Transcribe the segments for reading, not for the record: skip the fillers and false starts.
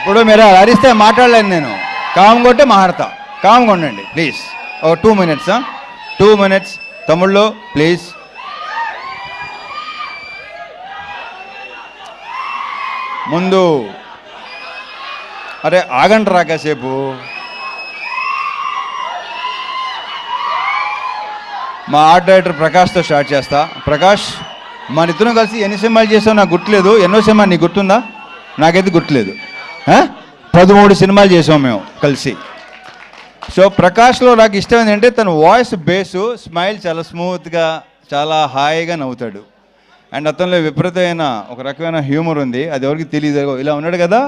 ఇప్పుడు మీరు అరిస్తే మాట్లాడలేను నేను. కామ్గా ఉంటే మాట్లాడతా. కామ్గా ఉండండి ప్లీజ్. ఓ 2 minutes 2 minutes తమ్ముళ్ళు ప్లీజ్. ముందు అరే ఆగండి రా కాసేపు. మా ఆర్ట్ డైరెక్టర్ ప్రకాష్తో స్టార్ట్ చేస్తా. ప్రకాష్, మన ఇద్దరం కలిసి ఎన్ని సినిమాలు చేసావు నాకు గుర్తులేదు. ఎన్నో సినిమా నీకు గుర్తుందా? నాకైతే గుర్తులేదు. 13 సినిమాలు చేసాం మేము కలిసి. సో ప్రకాష్లో నాకు ఇష్టం ఏంటంటే తన వాయిస్ బేసు, స్మైల్ చాలా స్మూత్గా, చాలా హాయిగా నవ్వుతాడు. అండ్ అతనిలో విపరీతమైన ఒక రకమైన హ్యూమర్ ఉంది. అది ఎవరికి తెలియదు. ఇలా ఉన్నాడు కదా,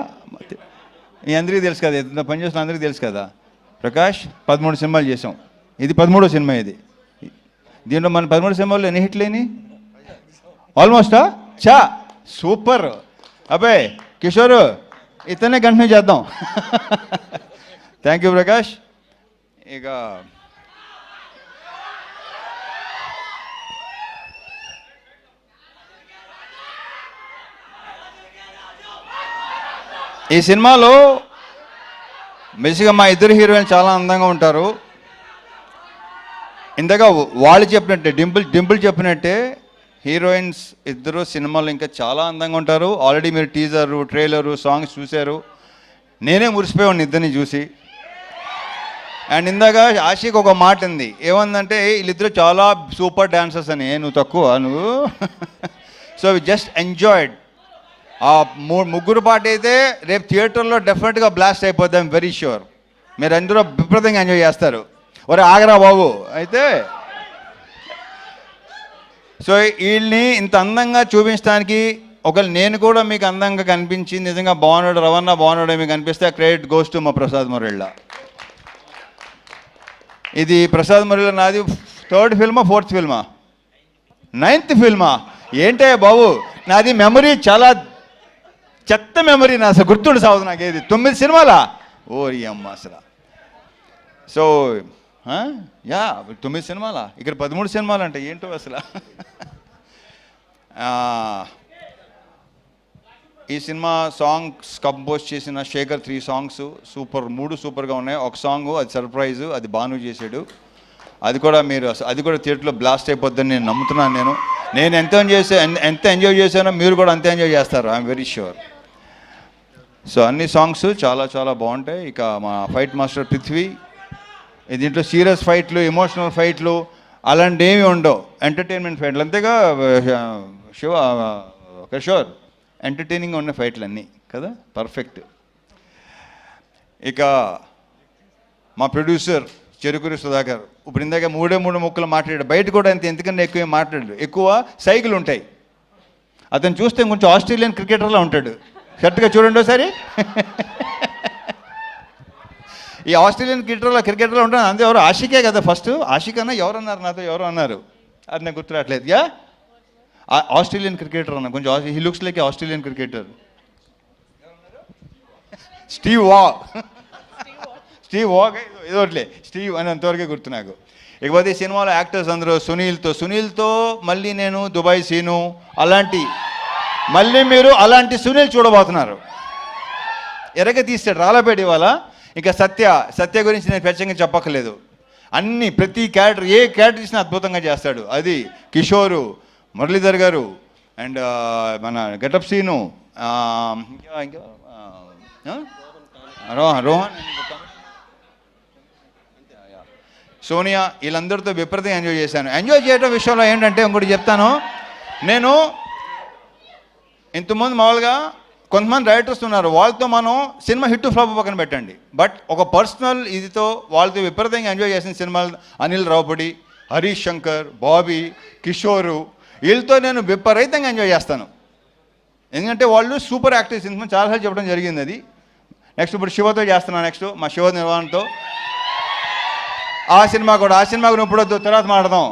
ఈ అందరికీ తెలుసు కదా, ఎంత పనిచేసిన అందరికీ తెలుసు కదా. ప్రకాష్ 13 సినిమాలు చేసాం. ఇది 13వ సినిమా. ఇది దీంట్లో మన 13 సినిమాల్లో ఎన్ని హిట్లు అయినాయి? ఆల్మోస్టా చా సూపర్. అబ్బాయి కిషోర్ ఇతనే కంటిన్యూ చేద్దాం. Thank you Prakash. ఇక ఈ సినిమాలో బేసిక్గా మా ఇద్దరు హీరోయిన్ చాలా అందంగా ఉంటారు. ఇందాక వాళ్ళు చెప్పినట్టే, డింపుల్ చెప్పినట్టే హీరోయిన్స్ ఇద్దరు సినిమాలో ఇంకా చాలా అందంగా ఉంటారు. ఆల్రెడీ మీరు టీజరు, ట్రైలరు, సాంగ్స్ చూశారు. నేనే మురిసిపోయాను ఇద్దరిని చూసి. అండ్ ఇందాక ఆషిక్ ఒక మాట ఉంది, ఏమందంటే వీళ్ళిద్దరు చాలా సూపర్ డాన్సర్స్ అని. నువ్వు తక్కువ నువ్వు. So we just enjoyed. ఆ ముగ్గురు పాట అయితే రేపు థియేటర్లో డెఫినెట్గా బ్లాస్ట్ అయిపోద్ది. ఐమ్ వెరీ ష్యూర్ మీరు అందరూ విపరీతంగా ఎంజాయ్ చేస్తారు. ఒరే ఆగరా బాబు. అయితే సో వీళ్ళని ఇంత అందంగా చూపించడానికి ఒకవేళ నేను కూడా మీకు అందంగా కనిపించి నిజంగా బాగున్నాడు, రవణ బాగున్నాడు మీకు అనిపిస్తే క్రెడిట్ గోస్ టు మా ప్రసాద్ మురళి. ఇది ప్రసాద్ మురళి నాది 3rd ఫిల్మా 4th ఫిల్మా 9th ఫిల్మా ఏంటే బాబు. నాది మెమరీ చాలా చెత్త మెమరీ. నా అసలు గుర్తుండి సాగుదు నాకు. ఏది 9 సినిమాలా? ఓరి అమ్మ అసలు. సో యా 9 సినిమాలా? ఇక్కడ 13 సినిమాలు అంటే ఏంటో అసలు. ఈ సినిమా సాంగ్స్ కంపోజ్ చేసిన శేఖర్ 3 సాంగ్స్ సూపర్, 3 సూపర్గా ఉన్నాయి. ఒక సాంగ్ అది సర్ప్రైజ్, అది బాను చేశాడు. అది కూడా మీరు అది కూడా థియేటర్లో బ్లాస్ట్ అయిపోద్దని నేను నమ్ముతున్నాను. నేను ఎంత ఎంజాయ్ చేశానో మీరు కూడా అంతే ఎంజాయ్ చేస్తారు. I'm very sure. సో అన్ని సాంగ్స్ చాలా చాలా బాగుంటాయి. ఇక మా ఫైట్ మాస్టర్ పృథ్వీ, దీంట్లో సీరియస్ ఫైట్లు, ఎమోషనల్ ఫైట్లు అలాంటి ఏమి ఉండవు. ఎంటర్టైన్మెంట్ ఫైట్లు అంతేగా శివ కిషోర్. ఎంటర్టైనింగ్గా ఉన్న ఫైట్లు అన్నీ కదా, పర్ఫెక్ట్. ఇక మా ప్రొడ్యూసర్ చెరుకూరి సుధాకర్ ఇప్పుడు ఇందాక 3 ముక్కలు మాట్లాడాడు. బయట కూడా అంతే, ఎందుకంటే ఎక్కువ మాట్లాడాడు. ఎక్కువ సైకిల్ ఉంటాయి. అతను చూస్తే కొంచెం ఆస్ట్రేలియన్ క్రికెటర్లా ఉంటాడు. కరెక్ట్గా చూడండి ఒకసారి. ఈ ఆస్ట్రేలియన్ క్రికెటర్లో ఉంటాను. అంతే. ఎవరు ఆషికే కదా ఫస్ట్. ఆషిక్ అన్న ఎవరు అన్నారు నాతో, ఎవరు అన్నారు అది నాకు గుర్తురాట్లేదు. యా ఆస్ట్రేలియన్ క్రికెటర్ అన్న, కొంచెం he looks like Australian cricketer. Steve Waugh ఏదోట్లే, స్టీవ్ అని అంతవరకే గుర్తు నాకు. ఇకపోతే ఈ సినిమాలో యాక్టర్స్ అందరూ సునీల్తో మళ్ళీ నేను దుబాయ్ సీను అలాంటి, మళ్ళీ మీరు అలాంటి సునీల్ చూడబోతున్నారు. ఎరగ తీస్తాడు రాళ్ళపేట ఇవాళ. ఇంకా సత్య గురించి నేను ప్రత్యేకంగా చెప్పక్కర్లేదు. అన్ని ప్రతి క్యారెక్టర్, ఏ క్యారెక్టర్ ఇచ్చినా అద్భుతంగా చేస్తాడు. అది కిషోరు, మురళీధర్ గారు అండ్ మన గెటప్ సీను, ఇంకా రోహన్, సోనియా, వీళ్ళందరితో విపరీతంగా ఎంజాయ్ చేశాను. ఎంజాయ్ చేయడం విషయంలో ఏంటంటే ఇంకోటి చెప్తాను. నేను ఇంతకుముందు మామూలుగా కొంతమంది రైటర్స్ ఉన్నారు, వాళ్ళతో మనం సినిమా హిట్ ఫ్లాప్ పక్కన పెట్టండి, బట్ ఒక పర్సనల్ ఇదితో వాళ్ళతో విపరీతంగా ఎంజాయ్ చేసిన సినిమాలు అనిల్ రావుపూడి, హరీష్ శంకర్, బాబీ, కిషోరు, వీళ్ళతో నేను విపరీతంగా ఎంజాయ్ చేస్తాను. ఎందుకంటే వాళ్ళు సూపర్ యాక్టర్స్. సినిమా చాలాసార్లు చెప్పడం జరిగింది అది. నెక్స్ట్ ఇప్పుడు శివతో చేస్తున్నాను. నెక్స్ట్ మా శివ నిర్వహణతో ఆ సినిమా కూడా ఇప్పుడు తర్వాత మాట్లాడదాం.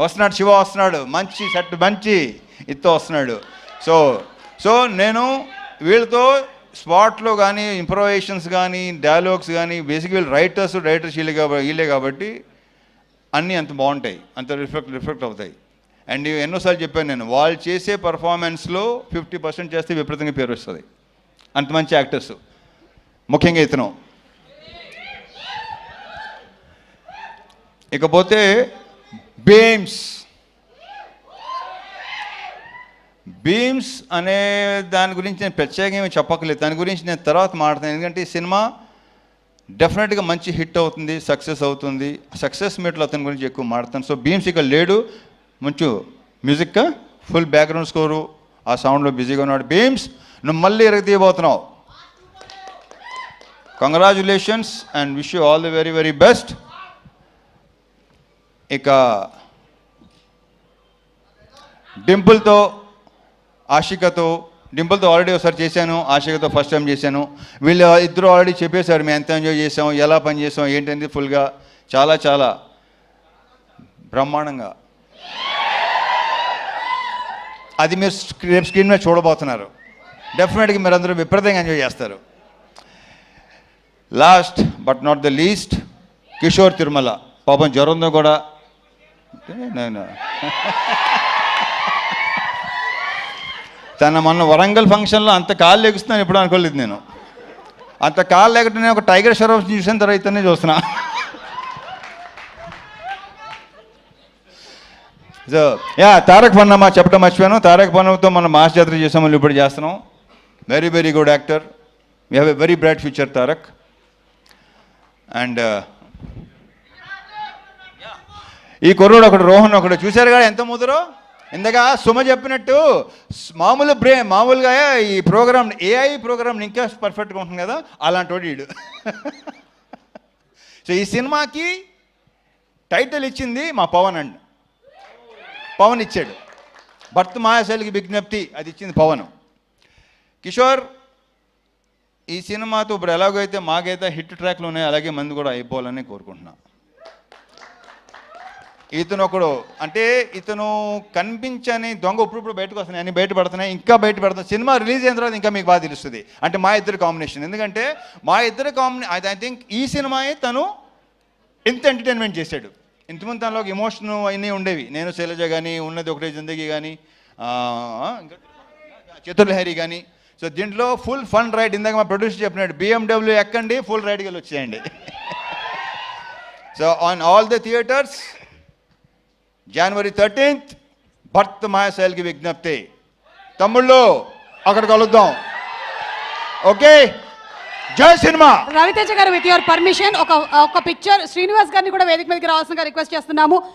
వస్తున్నాడు శివ, వస్తున్నాడు. మంచి సెట్, మంచి ఇత్తో వస్తున్నాడు. సో నేను వీళ్ళతో స్పాట్లో కానీ ఇంప్రొవైజేషన్స్ కానీ డైలాగ్స్ కానీ బేసిక్ వీళ్ళు రైటర్స్ వీళ్ళే కాబట్టి అన్నీ అంత బాగుంటాయి, అంత రిఫ్లెక్ట్ అవుతాయి. అండ్ ఎన్నోసార్లు చెప్పాను నేను, వాళ్ళు చేసే పర్ఫార్మెన్స్లో 50% చేస్తే విపరీతంగా పేరు వస్తుంది. అంత మంచి యాక్టర్స్. ముఖ్యంగా ఇతను. ఇకపోతే బీమ్స్ అనే దాని గురించి నేను ప్రత్యేకంగా చెప్పక్కర్లేదు, దాని గురించి నేను తర్వాత మాట్లాడతాను. ఎందుకంటే ఈ సినిమా డెఫినెట్గా మంచి హిట్ అవుతుంది, సక్సెస్ అవుతుంది. సక్సెస్ మీట్లో అతని గురించి ఎక్కువ మాట్లాడతాను. సో బీమ్స్ ఇక్కడ లేడు, మంచి మ్యూజిక్ ఫుల్ బ్యాక్గ్రౌండ్ స్కోరు, ఆ సౌండ్లో బిజీగా ఉన్నాడు. బీమ్స్, నువ్వు మళ్ళీ ఎరగతీయబోతున్నావు. Congratulations and wish you all the very very best. ఇక డింపుల్తో ఆల్రెడీ ఒకసారి చేశాను, ఆషికతో ఫస్ట్ టైం చేశాను. వీళ్ళు ఇద్దరు ఆల్రెడీ చెప్పేశారు మేము ఎంత ఎంజాయ్ చేసాం, ఎలా పని చేసాం ఏంటంటే ఫుల్గా చాలా చాలా బ్రహ్మాండంగా. అది మీరు రేపు స్క్రీన్ మీద చూడబోతున్నారు. డెఫినెట్గా మీరు అందరూ విపరీతంగా ఎంజాయ్ చేస్తారు. Last but not the least, Kishore Tirumala. పాపం జ్వరంతో కూడా తన మొన్న వరంగల్ ఫంక్షన్లో అంత కాళ్ళు ఎగుస్తున్నాను ఎప్పుడు అనుకోలేదు నేను. అంత కాళ్ళు ఎగటనే ఒక టైగర్ షరఫ్ చూసిన తర్వాత ఇతనే చూస్తున్నా. సో తారక్ పన్నమ్మ చెప్పడం మర్చిపోయాను. తారక్ పన్నమ్మతో మనం మాస్ జాతర చేసాం, మళ్ళీ ఇప్పుడు చేస్తున్నాం. Very very good actor, we have a very bright future Tarak. And ఈ కుర్రోడు ఒకడు రోహన్ ఒకడు చూశారు కదా ఎంత ముదరో. ఇందాక సుమ చెప్పినట్టు మామూలుగా ఈ ప్రోగ్రామ్ ఏఐ ప్రోగ్రామ్ ఇంకా పర్ఫెక్ట్గా ఉంటుంది కదా, అలాంటి వాడు వీడు. సో ఈ సినిమాకి టైటిల్ ఇచ్చింది మా పవన్ ఇచ్చాడు. భర్త మాయాశైలికి విజ్ఞప్తి అది ఇచ్చింది పవన్. కిషోర్, ఈ సినిమాతో ఇప్పుడు ఎలాగైతే మాకైతే హిట్ ట్రాక్లు ఉన్నాయో అలాగే మంది కూడా అయిపోవాలని కోరుకుంటున్నా. ఇతను ఒకడు అంటే ఇతను కనిపించని దొంగ ఇప్పుడు బయటకు వస్తున్నాయి, అన్ని బయటపడుతున్నాయి, ఇంకా బయటపడుతున్నాయి. సినిమా రిలీజ్ అయిన తర్వాత ఇంకా మీకు బాగా తెలుస్తుంది. అంటే మా ఇద్దరు కాంబినేషన్, ఎందుకంటే మా ఇద్దరు ఐ థింక్ ఈ సినిమాయే తను ఎంత ఎంటర్టైన్మెంట్ చేశాడు. ఇంతకుముందు తనలో ఒక ఎమోషన్ అన్నీ ఉండేవి. నేను శైలజ కానీ, ఉన్నది ఒకటే జిందగీ కానీ, చతుర్లహరి కానీ. సో దీంట్లో ఫుల్ ఫన్ రైడ్. ఇందాక మా ప్రొడ్యూసర్ చెప్పినాడు, BMW ఎక్కండి, ఫుల్ రైడ్కి వెళ్ళి వచ్చేయండి. So on all the theatres January 13th, భర్త మాయాశైలికి విజ్ఞప్తి. తమ్ముళ్ళు అక్కడ కలుద్దాం. ఓకే, జై సినిమా. రవితేజ గారు, విత్ యువర్ పర్మిషన్ ఒక పిక్చర్ శ్రీనివాస్ గారిని కూడా వేదిక మీదకి రావాల్సిందిగా రిక్వెస్ట్ చేస్తున్నాము.